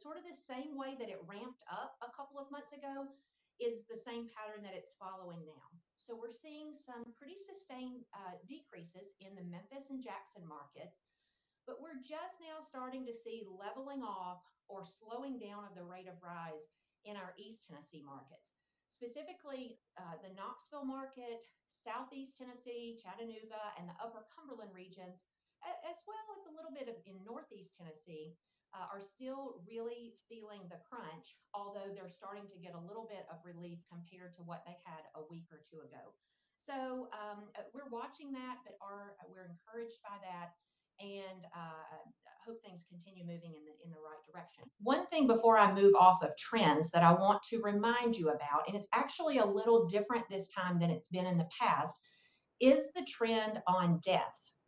sort of the same way that it ramped up a couple of months ago is the same pattern that it's following now. So we're seeing some pretty sustained decreases in the Memphis and Jackson markets, but we're just now starting to see leveling off or slowing down of the rate of rise in our East Tennessee markets. Specifically, the Knoxville market, Southeast Tennessee, Chattanooga, and the Upper Cumberland regions, as well as a little bit of in Northeast Tennessee, are still really feeling the crunch, although they're starting to get a little bit of relief compared to what they had a week or two ago. So we're watching that, but we're encouraged by that, and hope things continue moving in the right direction. One thing before I move off of trends that I want to remind you about, and it's actually a little different this time than it's been in the past, is the trend on deaths.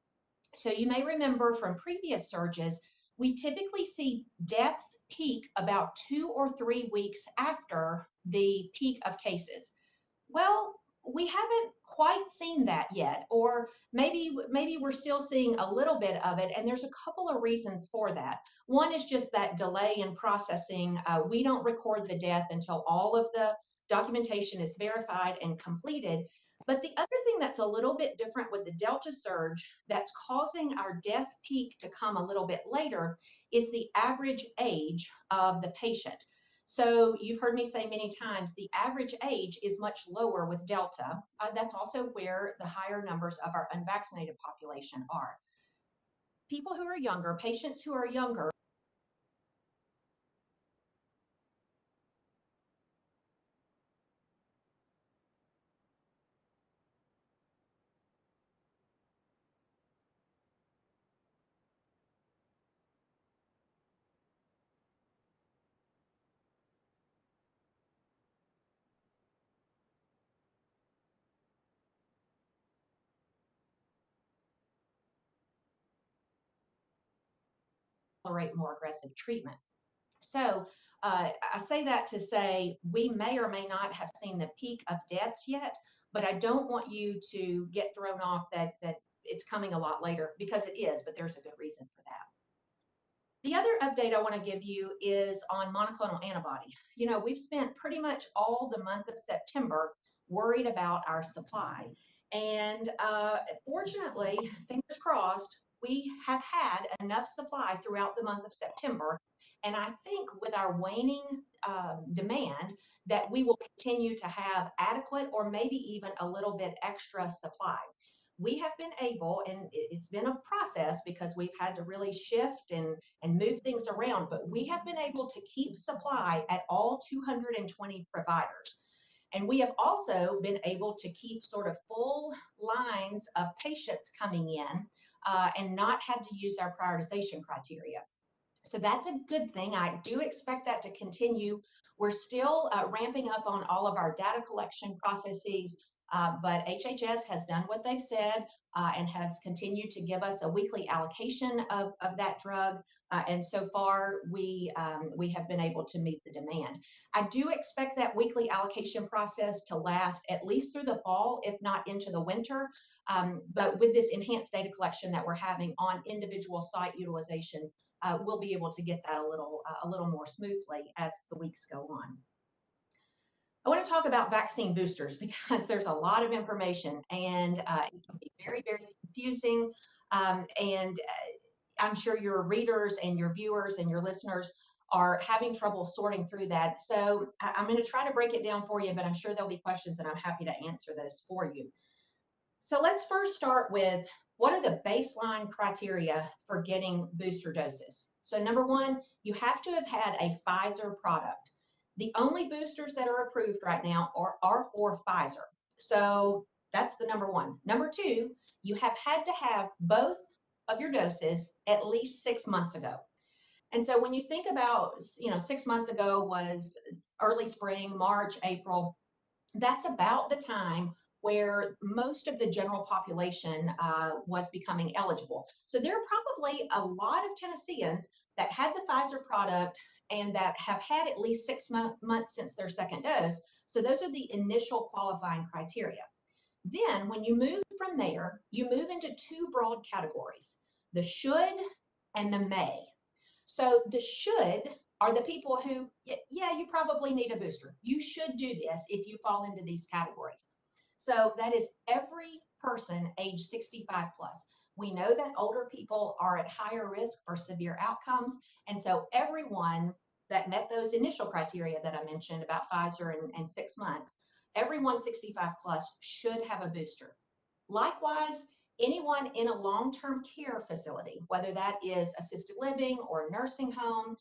So you may remember from previous surges, we typically see deaths peak about 2 or 3 weeks after the peak of cases. Well, we haven't quite seen that yet, or maybe we're still seeing a little bit of it, and there's a couple of reasons for that. One is just that delay in processing. We don't record the death until all of the documentation is verified and completed. But the other thing that's a little bit different with the Delta surge that's causing our death peak to come a little bit later is the average age of the patient. So you've heard me say many times, the average age is much lower with Delta. That's also where the higher numbers of our unvaccinated population are. People who are younger, patients who are younger, tolerate more aggressive treatment. So I say that to say we may or may not have seen the peak of deaths yet, but I don't want you to get thrown off that it's coming a lot later, because it is, but there's a good reason for that. The other update I want to give you is on monoclonal antibody. You know, we've spent pretty much all the month of September worried about our supply. And fortunately, fingers crossed, we have had enough supply throughout the month of September. And I think with our waning demand, that we will continue to have adequate or maybe even a little bit extra supply. We have been able, and it's been a process because we've had to really shift and move things around, but we have been able to keep supply at all 220 providers. And we have also been able to keep sort of full lines of patients coming in and not had to use our prioritization criteria. So that's a good thing. I do expect that to continue. We're still ramping up on all of our data collection processes, but HHS has done what they've said and has continued to give us a weekly allocation of that drug. And so far, we have been able to meet the demand. I do expect that weekly allocation process to last at least through the fall, if not into the winter. But with this enhanced data collection that we're having on individual site utilization, we'll be able to get that a little more smoothly as the weeks go on. I want to talk about vaccine boosters because there's a lot of information, and it can be very, very confusing. And I'm sure your readers and your viewers and your listeners are having trouble sorting through that. So I'm going to try to break it down for you, but I'm sure there'll be questions, and I'm happy to answer those for you. So let's first start with, what are the baseline criteria for getting booster doses? So number one, you have to have had a Pfizer product. The only boosters that are approved right now are for Pfizer. So that's the number one. Number two, you have had to have both of your doses at least 6 months ago. And so when you think about, 6 months ago was early spring, March, April, that's about the time where most of the general population was becoming eligible. So there are probably a lot of Tennesseans that had the Pfizer product and that have had at least 6 months since their second dose. So those are the initial qualifying criteria. Then when you move from there, you move into two broad categories, the should and the may. So the should are the people who, yeah, you probably need a booster. You should do this if you fall into these categories. So that is every person age 65 plus. We know that older people are at higher risk for severe outcomes. And so everyone that met those initial criteria that I mentioned about Pfizer and 6 months, everyone 65 plus should have a booster. Likewise, anyone in a long-term care facility, whether that is assisted living or nursing home,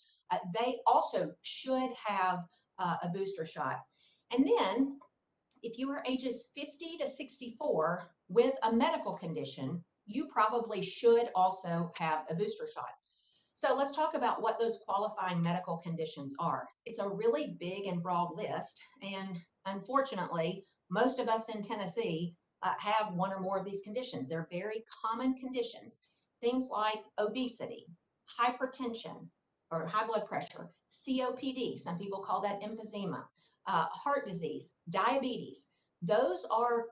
they also should have a booster shot. And then if you are ages 50 to 64 with a medical condition, you probably should also have a booster shot. So let's talk about what those qualifying medical conditions are. It's a really big and broad list. And unfortunately, most of us in Tennessee have one or more of these conditions. They're very common conditions. Things like obesity, hypertension or high blood pressure, COPD, some people call that emphysema, heart disease, diabetes. Those are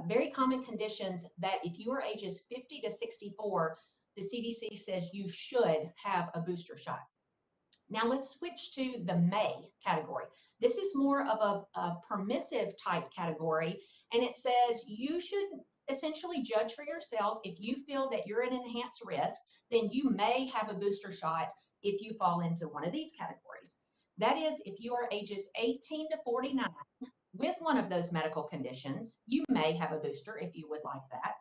very common conditions that if you are ages 50 to 64, the CDC says you should have a booster shot. Now let's switch to the may category. This is more of a permissive type category, and it says you should essentially judge for yourself. If you feel that you're at enhanced risk, then you may have a booster shot if you fall into one of these categories. That is, if you are ages 18 to 49 with one of those medical conditions, you may have a booster if you would like that.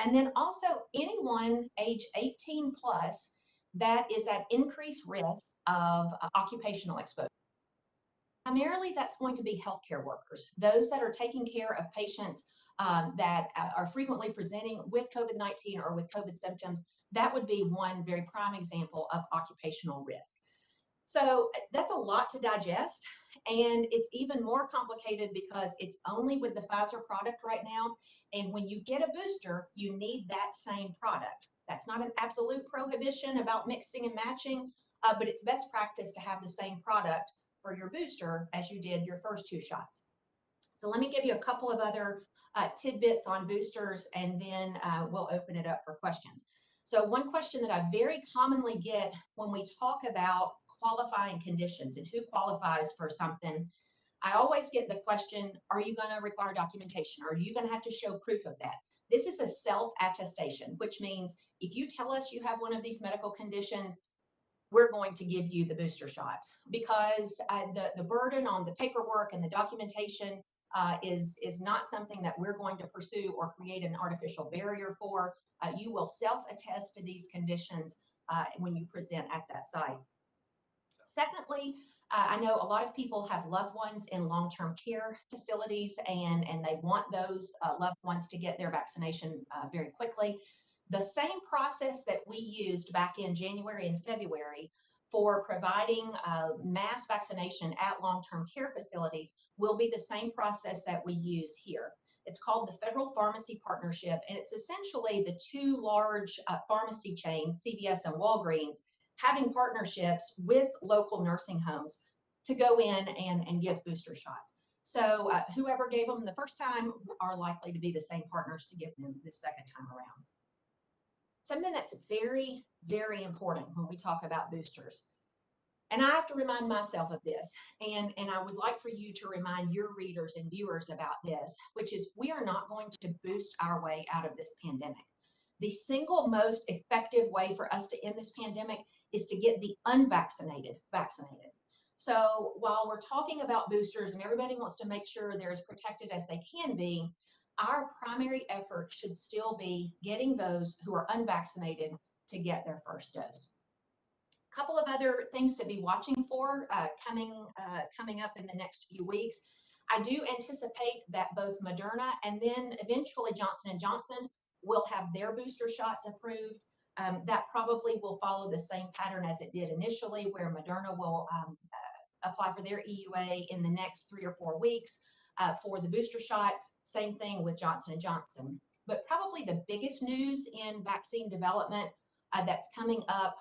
And then also anyone age 18 plus that is at increased risk of occupational exposure. Primarily, that's going to be healthcare workers, those that are taking care of patients that are frequently presenting with COVID-19 or with COVID symptoms. That would be one very prime example of occupational risk. So that's a lot to digest. And it's even more complicated because it's only with the Pfizer product right now. And when you get a booster, you need that same product. That's not an absolute prohibition about mixing and matching, but it's best practice to have the same product for your booster as you did your first two shots. So let me give you a couple of other tidbits on boosters, and then we'll open it up for questions. So one question that I very commonly get when we talk about qualifying conditions and who qualifies for something, I always get the question, are you going to require documentation? Are you going to have to show proof of that? This is a self-attestation, which means if you tell us you have one of these medical conditions, we're going to give you the booster shot, because the burden on the paperwork and the documentation is not something that we're going to pursue or create an artificial barrier for. You will self-attest to these conditions when you present at that site. Secondly, I know a lot of people have loved ones in long-term care facilities, and they want those loved ones to get their vaccination very quickly. The same process that we used back in January and February for providing mass vaccination at long-term care facilities will be the same process that we use here. It's called the Federal Pharmacy Partnership, and it's essentially the two large pharmacy chains, CVS and Walgreens, having partnerships with local nursing homes to go in and give booster shots. So whoever gave them the first time are likely to be the same partners to give them the second time around. Something that's very, very important when we talk about boosters, and I have to remind myself of this, and I would like for you to remind your readers and viewers about this, which is we are not going to boost our way out of this pandemic. The single most effective way for us to end this pandemic is to get the unvaccinated vaccinated. So while we're talking about boosters and everybody wants to make sure they're as protected as they can be, our primary effort should still be getting those who are unvaccinated to get their first dose. A couple of other things to be watching for coming up in the next few weeks. I do anticipate that both Moderna and then eventually Johnson & Johnson will have their booster shots approved. That probably will follow the same pattern as it did initially, where Moderna will apply for their EUA in the next 3 or 4 weeks for the booster shot. Same thing with Johnson & Johnson. But probably the biggest news in vaccine development that's coming up,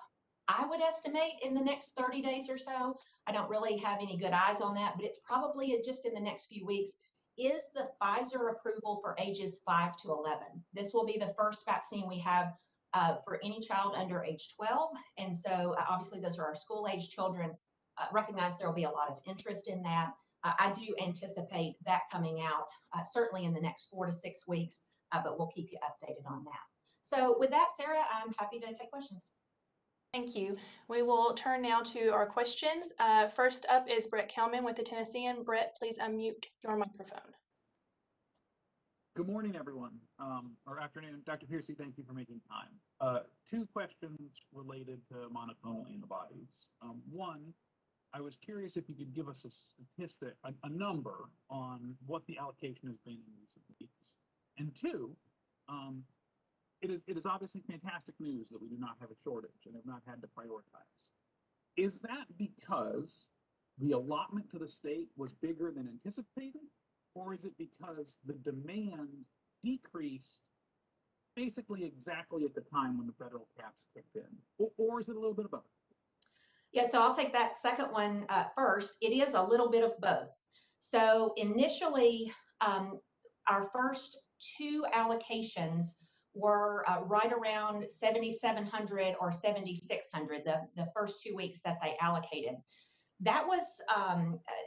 I would estimate in the next 30 days or so, I don't really have any good eyes on that, but it's probably just in the next few weeks, is the Pfizer approval for ages 5 to 11. This will be the first vaccine we have for any child under age 12. And so obviously those are our school age children. recognize there will be a lot of interest in that. I do anticipate that coming out certainly in the next 4 to 6 weeks, but we'll keep you updated on that. So with that, Sarah, I'm happy to take questions. Thank you. We will turn now to our questions. First up is Brett Kelman with the Tennessean. Brett, please unmute your microphone. Good morning, everyone, or afternoon. Dr. Piercey, thank you for making time. 2 questions related to monoclonal antibodies. One, I was curious if you could give us a statistic, a number on what the allocation has been in recent weeks. And 2, it is obviously fantastic news that we do not have a shortage and have not had to prioritize. Is that because the allotment to the state was bigger than anticipated, or is it because the demand decreased basically exactly at the time when the federal caps kicked in, or is it a little bit of both? Yeah, so I'll take that second one first. It is a little bit of both. So initially, our first 2 allocations were right around 7,700 or 7,600, the first 2 weeks that they allocated. That was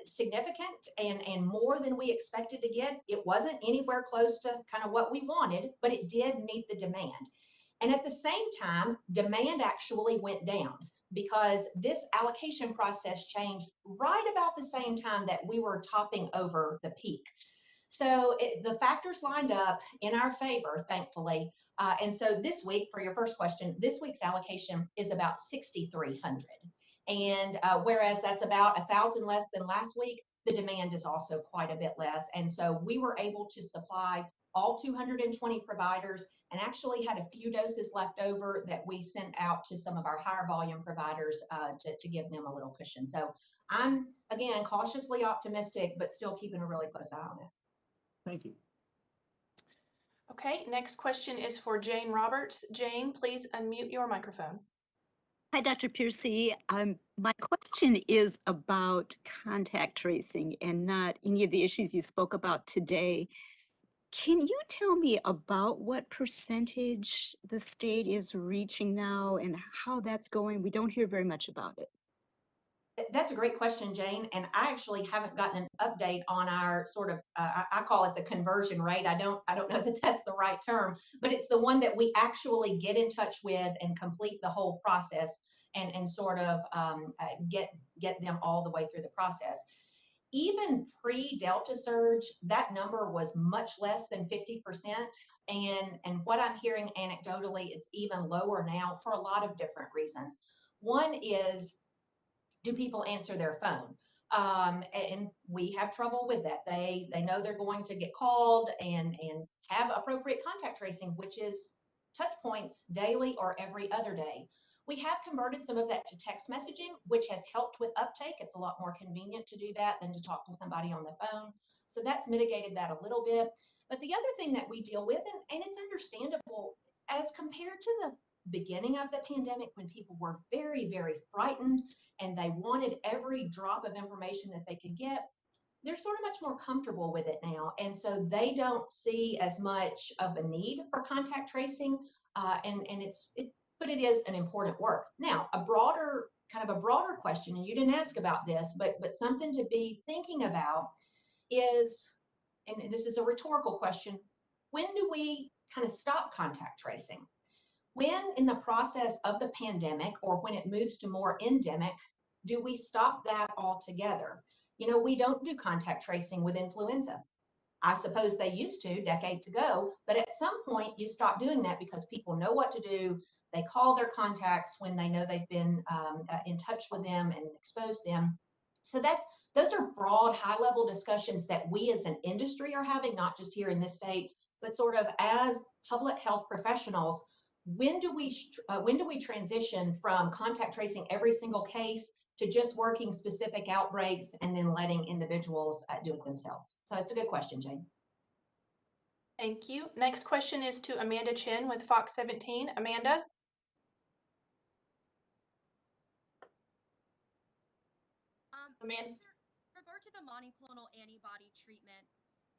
significant and more than we expected to get. It wasn't anywhere close to kind of what we wanted, but it did meet the demand. And at the same time, demand actually went down because this allocation process changed right about the same time that we were topping over the peak. So the factors lined up in our favor, thankfully. And so this week, for your first question, this week's allocation is about 6,300. And whereas that's about 1,000 less than last week, the demand is also quite a bit less. And so we were able to supply all 220 providers and actually had a few doses left over that we sent out to some of our higher volume providers to give them a little cushion. So I'm, again, cautiously optimistic, but still keeping a really close eye on it. Thank you. Okay, next question is for Jane Roberts. Jane, please unmute your microphone. Hi, Dr. Piercey. My question is about contact tracing and not any of the issues you spoke about today. Can you tell me about what percentage the state is reaching now and how that's going? We don't hear very much about it. That's a great question, Jane. And I actually haven't gotten an update on our sort of, I call it the conversion rate. I don't know that that's the right term, but it's the one that we actually get in touch with and complete the whole process and sort of get them all the way through the process. Even pre-Delta surge, that number was much less than 50%. And what I'm hearing anecdotally, it's even lower now for a lot of different reasons. One is, do people answer their phone? And we have trouble with that. They know they're going to get called and have appropriate contact tracing, which is touch points daily or every other day. We have converted some of that to text messaging, which has helped with uptake. It's a lot more convenient to do that than to talk to somebody on the phone. So that's mitigated that a little bit. But the other thing that we deal with, and it's understandable, as compared to the beginning of the pandemic when people were very, very frightened and they wanted every drop of information that they could get, they're sort of much more comfortable with it now. And so they don't see as much of a need for contact tracing. But it is an important work. Now, a broader question, and you didn't ask about this, but something to be thinking about is, and this is a rhetorical question, when do we kind of stop contact tracing? When in the process of the pandemic or when it moves to more endemic, do we stop that altogether? You know, we don't do contact tracing with influenza. I suppose they used to decades ago, but at some point you stop doing that because people know what to do. They call their contacts when they know they've been in touch with them and exposed them. So those are broad, high-level discussions that we as an industry are having, not just here in this state, but sort of as public health professionals. When do we transition from contact tracing every single case to just working specific outbreaks and then letting individuals do it themselves? So it's a good question, Jane. Thank you. Next question is to Amanda Chen with Fox 17. Amanda? Amanda? With regard to the monoclonal antibody treatment,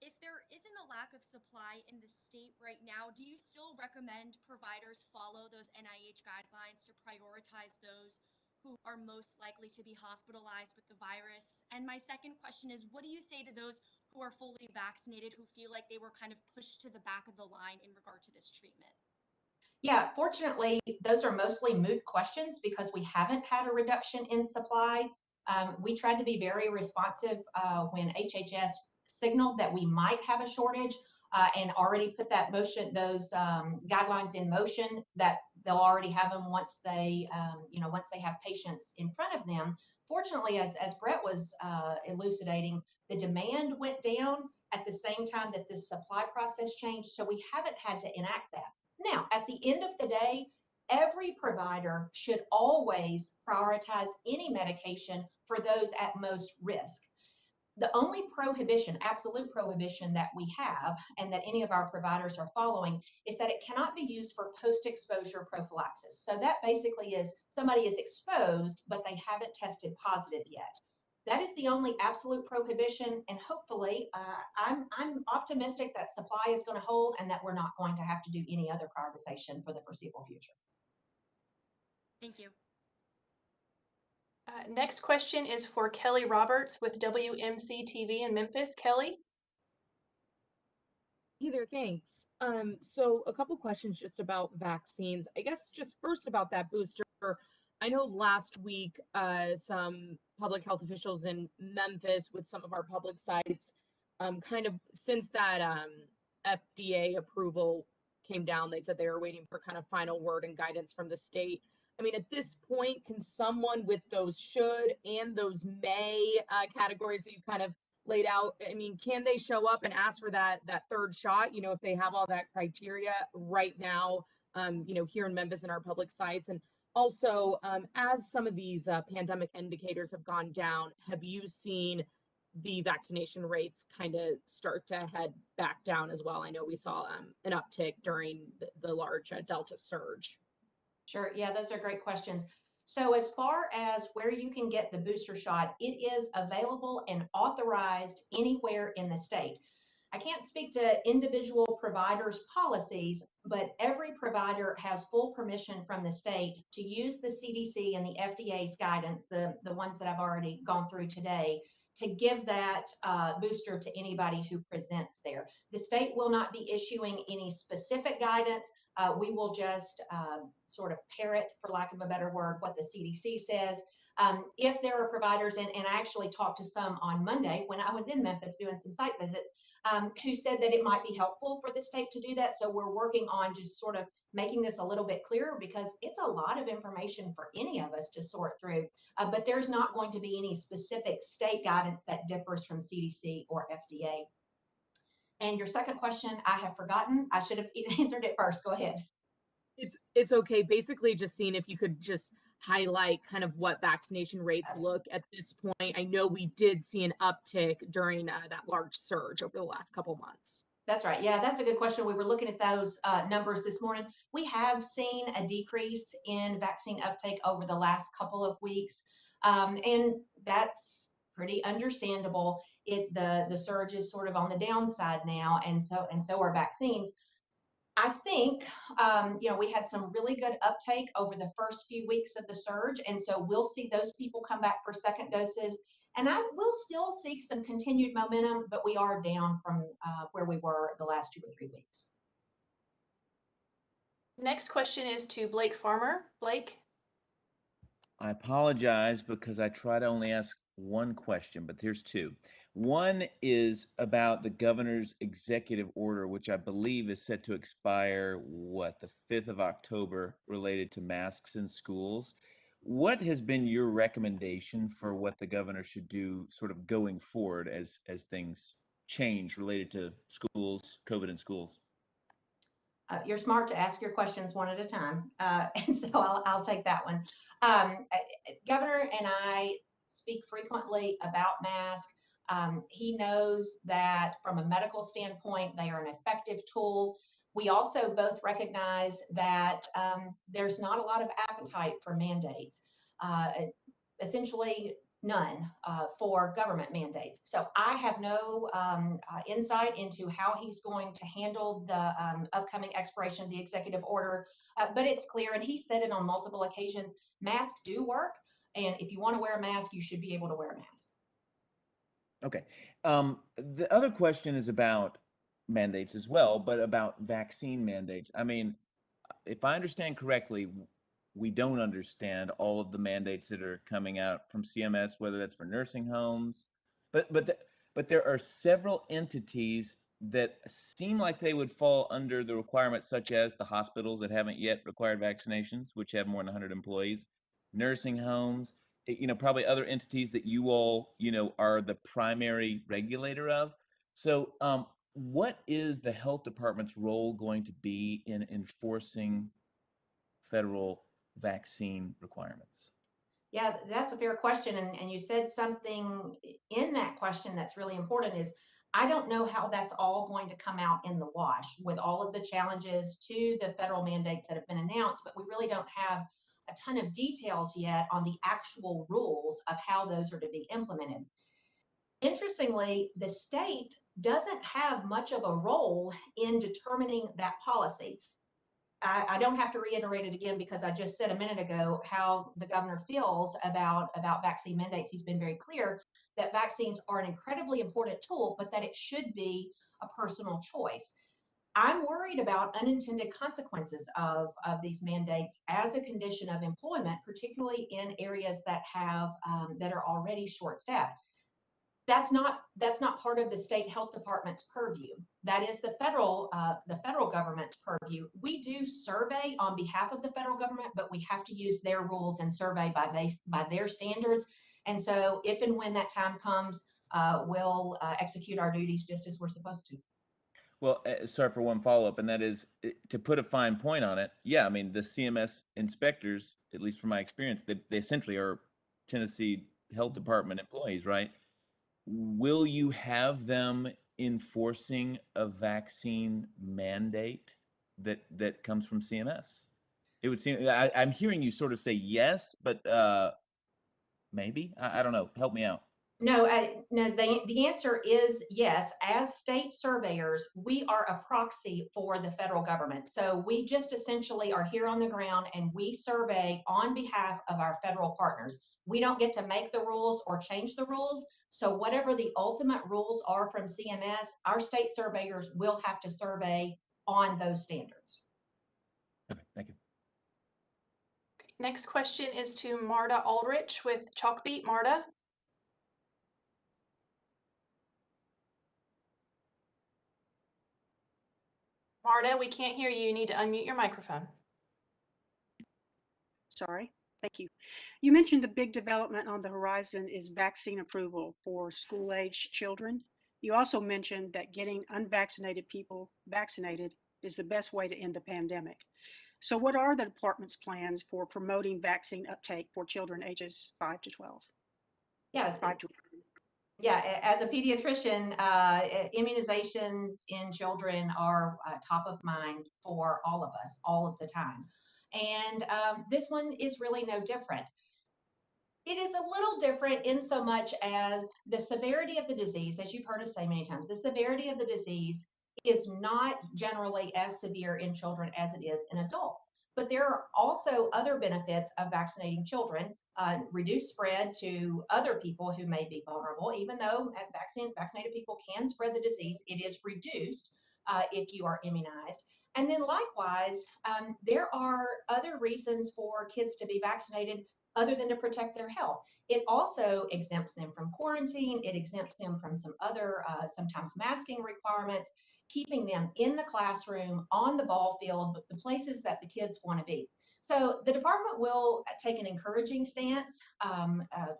if there isn't a lack of supply in the state right now, do you still recommend providers follow those NIH guidelines to prioritize those who are most likely to be hospitalized with the virus? And my second question is, what do you say to those who are fully vaccinated who feel like they were kind of pushed to the back of the line in regard to this treatment? Yeah, fortunately, those are mostly moot questions because we haven't had a reduction in supply. We tried to be very responsive when HHS signaled that we might have a shortage and already put that motion, those guidelines in motion that they'll already have them once they, once they have patients in front of them. Fortunately, as Brett was elucidating, the demand went down at the same time that this supply process changed, so we haven't had to enact that. Now, at the end of the day, every provider should always prioritize any medication for those at most risk. The only prohibition, absolute prohibition that we have and that any of our providers are following is that it cannot be used for post-exposure prophylaxis. So that basically is somebody is exposed, but they haven't tested positive yet. That is the only absolute prohibition, and hopefully, I'm optimistic that supply is going to hold and that we're not going to have to do any other prioritization for the foreseeable future. Thank you. Next question is for Kelly Roberts with WMC TV in Memphis. Kelly? Hey there, thanks. So a couple questions just about vaccines. I guess just first about that booster. I know last week some public health officials in Memphis with some of our public sites kind of since that FDA approval came down, they said they were waiting for kind of final word and guidance from the state. I mean, at this point, can someone with those should and those may categories that you kind of laid out, I mean, can they show up and ask for that third shot, you know, if they have all that criteria right now, you know, here in Memphis in our public sites? And also, as some of these pandemic indicators have gone down, have you seen the vaccination rates kind of start to head back down as well? I know we saw an uptick during the large Delta surge. Sure. Yeah, those are great questions. So as far as where you can get the booster shot, it is available and authorized anywhere in the state. I can't speak to individual providers' policies, but every provider has full permission from the state to use the CDC and the FDA's guidance, the ones that I've already gone through today, to give that booster to anybody who presents there. The state will not be issuing any specific guidance. We will just sort of parrot, for lack of a better word, what the CDC says. If there are providers, and I actually talked to some on Monday when I was in Memphis doing some site visits, who said that it might be helpful for the state to do that. So we're working on just sort of making this a little bit clearer because it's a lot of information for any of us to sort through. But there's not going to be any specific state guidance that differs from CDC or FDA. And your second question, I have forgotten. I should have answered it first. Go ahead. It's okay. Basically, just seeing if you could just highlight kind of what vaccination rates look at this point. I know we did see an uptick during that large surge over the last couple months. That's right. Yeah, that's a good question. We were looking at those numbers this morning. We have seen a decrease in vaccine uptake over the last couple of weeks, and that's pretty understandable. The surge is sort of on the downside now, and so are vaccines. I think, we had some really good uptake over the first few weeks of the surge. And so we'll see those people come back for second doses. And I will still see some continued momentum, but we are down from where we were the last 2 or 3 weeks. Next question is to Blake Farmer. Blake? I apologize because I try to only ask one question, but here's two. One is about the governor's executive order, which I believe is set to expire, the 5th of October, related to masks in schools. What has been your recommendation for what the governor should do sort of going forward as things change related to schools, COVID in schools? You're smart to ask your questions one at a time. And so I'll take that one. Governor and I speak frequently about masks. He knows that from a medical standpoint, they are an effective tool. We also both recognize that there's not a lot of appetite for mandates, essentially none for government mandates. So I have no insight into how he's going to handle the upcoming expiration of the executive order, but it's clear, and he said it on multiple occasions, masks do work. And if you want to wear a mask, you should be able to wear a mask. Okay. The other question is about mandates as well, but about vaccine mandates. I mean, if I understand correctly, we don't understand all of the mandates that are coming out from CMS, whether that's for nursing homes, but there are several entities that seem like they would fall under the requirements, such as the hospitals that haven't yet required vaccinations, which have more than 100 employees, nursing homes, probably other entities that you all, are the primary regulator of. So, what is the health department's role going to be in enforcing federal vaccine requirements? Yeah, that's a fair question. And you said something in that question that's really important is I don't know how that's all going to come out in the wash with all of the challenges to the federal mandates that have been announced, but we really don't have a ton of details yet on the actual rules of how those are to be implemented. Interestingly, the state doesn't have much of a role in determining that policy. I don't have to reiterate it again because I just said a minute ago how the governor feels about vaccine mandates. He's been very clear that vaccines are an incredibly important tool, but that it should be a personal choice. I'm worried about unintended consequences of these mandates as a condition of employment, particularly in areas that have that are already short-staffed. That's not part of the state health department's purview. That is the federal government's purview. We do survey on behalf of the federal government, but we have to use their rules and survey by their standards. And so, if and when that time comes, we'll execute our duties just as we're supposed to. Well, sorry for one follow-up, and that is to put a fine point on it. Yeah, I mean, the CMS inspectors, at least from my experience, they essentially are Tennessee Health Department employees, right? Will you have them enforcing a vaccine mandate that comes from CMS? It would seem I'm hearing you sort of say yes, but maybe I don't know. Help me out. No, the answer is yes. As state surveyors, we are a proxy for the federal government. So we just essentially are here on the ground and we survey on behalf of our federal partners. We don't get to make the rules or change the rules. So whatever the ultimate rules are from CMS, our state surveyors will have to survey on those standards. Okay, thank you. Next question is to Marta Aldrich with Chalkbeat. Marta? Marta, we can't hear you. You need to unmute your microphone. Sorry, thank you. You mentioned the big development on the horizon is vaccine approval for school-age children. You also mentioned that getting unvaccinated people vaccinated is the best way to end the pandemic. So what are the department's plans for promoting vaccine uptake for children ages 5 to 12? Yeah, 5 to yeah, as a pediatrician, immunizations in children are top of mind for all of us, all of the time. And this one is really no different. It is a little different in so much as the severity of the disease, as you've heard us say many times, the severity of the disease is not generally as severe in children as it is in adults. But there are also other benefits of vaccinating children, reduced spread to other people who may be vulnerable. Even though vaccinated people can spread the disease, it is reduced if you are immunized. And then likewise, there are other reasons for kids to be vaccinated other than to protect their health. It also exempts them from quarantine. It exempts them from some other, sometimes masking requirements, keeping them in the classroom, on the ball field, the places that the kids want to be. So the department will take an encouraging stance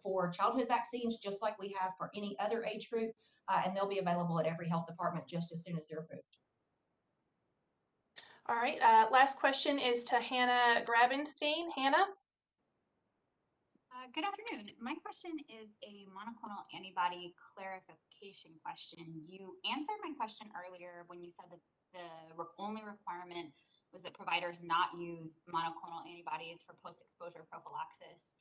for childhood vaccines, just like we have for any other age group, and they'll be available at every health department just as soon as they're approved. All right, last question is to Hannah Grabenstein. Hannah? Good afternoon. My question is a monoclonal antibody clarification question. You answered my question earlier when you said that the only requirement was that providers not use monoclonal antibodies for post-exposure prophylaxis.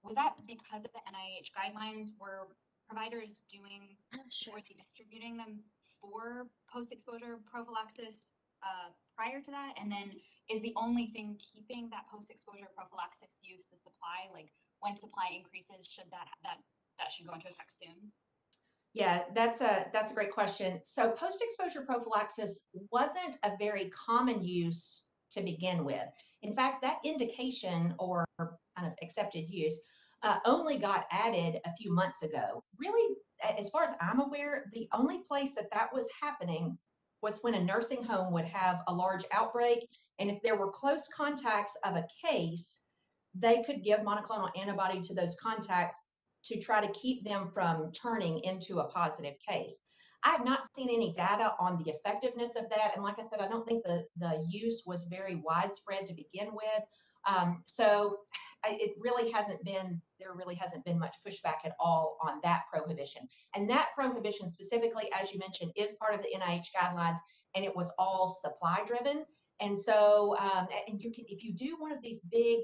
Was that because of the NIH guidelines? Were providers were they distributing them for post-exposure prophylaxis prior to that? And then is the only thing keeping that post-exposure prophylaxis use the supply? Like, when supply increases, that should go into effect soon? Yeah, that's a great question. So post-exposure prophylaxis wasn't a very common use to begin with. In fact, that indication or kind of accepted use only got added a few months ago. Really, as far as I'm aware, the only place that that was happening was when a nursing home would have a large outbreak, and if there were close contacts of a case, they could give monoclonal antibody to those contacts to try to keep them from turning into a positive case. I have not seen any data on the effectiveness of that. And like I said, I don't think the use was very widespread to begin with. It really hasn't been, there really hasn't been much pushback at all on that prohibition. And that prohibition specifically, as you mentioned, is part of the NIH guidelines, and it was all supply driven. And so, and you can, if you do one of these big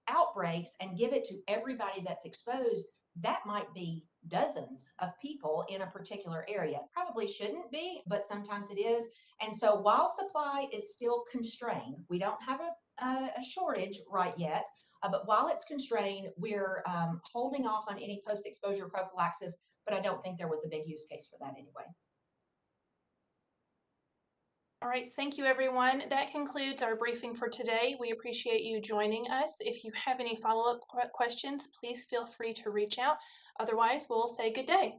outbreaks and give it to everybody that's exposed, that might be dozens of people in a particular area. Probably shouldn't be, but sometimes it is. And so while supply is still constrained, we don't have a shortage right yet, but while it's constrained, we're holding off on any post-exposure prophylaxis, but I don't think there was a big use case for that anyway. All right, thank you everyone. That concludes our briefing for today. We appreciate you joining us. If you have any follow-up questions, please feel free to reach out. Otherwise, we'll say good day.